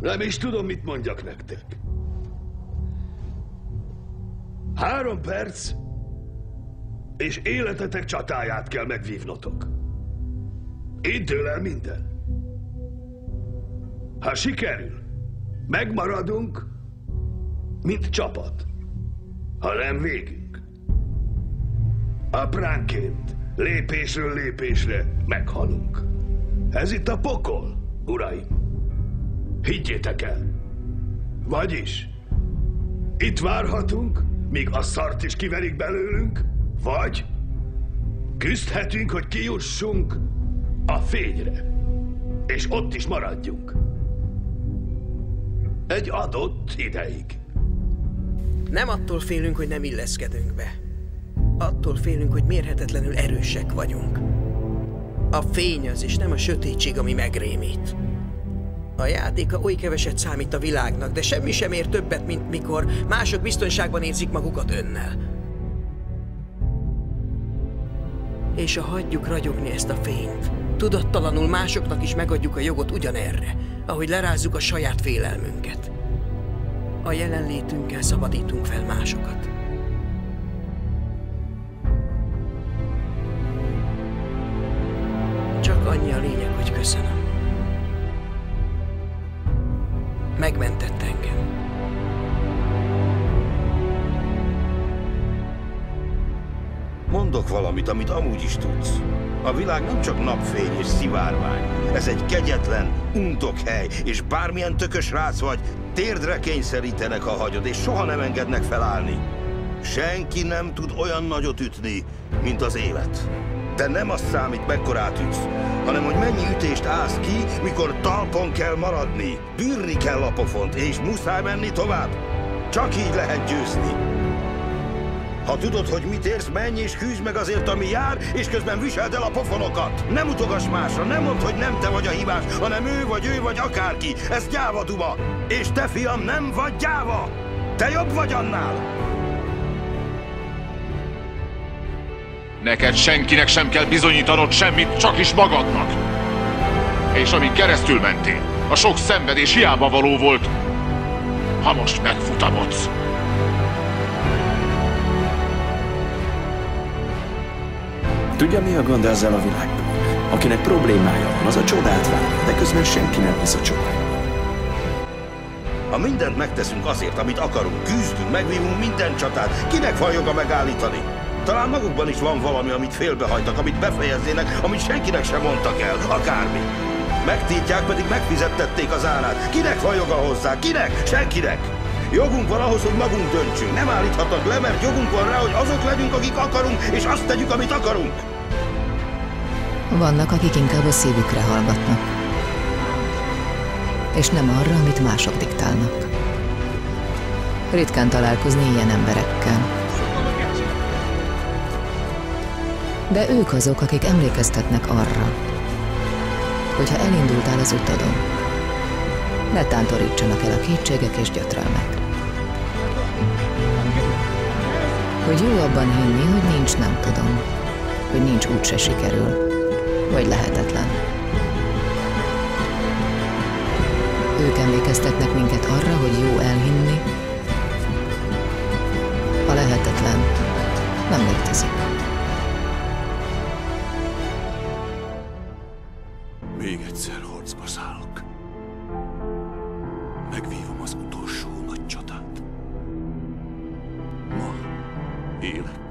Nem is tudom, mit mondjak nektek. 3 perc, és életetek csatáját kell megvívnotok. Itt dől el minden. Ha sikerül, megmaradunk, mint csapat. Ha nem, végünk. Apránként, lépésről lépésre meghalunk. Ez itt a pokol, uraim. Higgyétek el. Vagyis, itt várhatunk, míg a szart is kiverik belőlünk, vagy küzdhetünk, hogy kijussunk a fényre, és ott is maradjunk. Egy adott ideig. Nem attól félünk, hogy nem illeszkedünk be. Attól félünk, hogy mérhetetlenül erősek vagyunk. A fény az, és nem a sötétség, ami megrémít. A játéka oly keveset számít a világnak, de semmi sem ér többet, mint mikor mások biztonságban érzik magukat önnel. És ha hagyjuk ragyogni ezt a fényt, tudattalanul másoknak is megadjuk a jogot ugyanerre, ahogy lerázzuk a saját félelmünket. A jelenlétünkkel szabadítunk fel másokat. Csak annyi a lényeg, hogy köszönöm. Megmentett engem. Mondok valamit, amit amúgy is tudsz. A világ nem csak napfény és szivárvány. Ez egy kegyetlen, untok hely, és bármilyen tökös rác vagy, térdre kényszerítenek, ha hagyod, és soha nem engednek felállni. Senki nem tud olyan nagyot ütni, mint az élet. De nem az számít, mekkorát ütsz, hanem hogy mennyi ütést állsz ki, mikor talpon kell maradni. Bírni kell a pofont, és muszáj menni tovább. Csak így lehet győzni. Ha tudod, hogy mit érsz, menj és küzd meg azért, ami jár, és közben viseld el a pofonokat. Nem utogass másra, nem mondd, hogy nem te vagy a hibás, hanem ő vagy akárki. Ez gyáva duma. És te, fiam, nem vagy gyáva. Te jobb vagy annál. Neked senkinek sem kell bizonyítanod semmit, csak is magadnak. És amin keresztül mentél, a sok szenvedés hiába való volt, ha most megfutamodsz. Tudja, mi a gond ezzel a világban? Akinek problémája van, az a csodát várja, de közben senki nem hisz a csodákban. Ha mindent megteszünk azért, amit akarunk, küzdünk, megvívunk minden csatát, kinek van joga megállítani? Talán magukban is van valami, amit félbehajtak, amit befejeznének, amit senkinek sem mondtak el, akármi. Megtiltják, pedig megfizettették az árát. Kinek van joga hozzá? Kinek? Senkinek! Jogunk van ahhoz, hogy magunk döntsünk. Nem állíthatnak le, mert jogunk van rá, hogy azok legyünk, akik akarunk, és azt tegyük, amit akarunk. Vannak, akik inkább a szívükre hallgatnak, és nem arra, amit mások diktálnak. Ritkán találkozni ilyen emberekkel. De ők azok, akik emlékeztetnek arra, hogyha elindultál az utadon, ne tántorítsanak el a kétségek és gyötrelmek. Hogy jó abban hinni, hogy nincs nem tudom, hogy nincs úgyse sikerül, vagy lehetetlen. Ők emlékeztetnek minket arra, hogy jó elhinni, a lehetetlen nem létezik. Még egyszer harcba szállok. Megvívom az utolsó nagy csatát. Ma élek.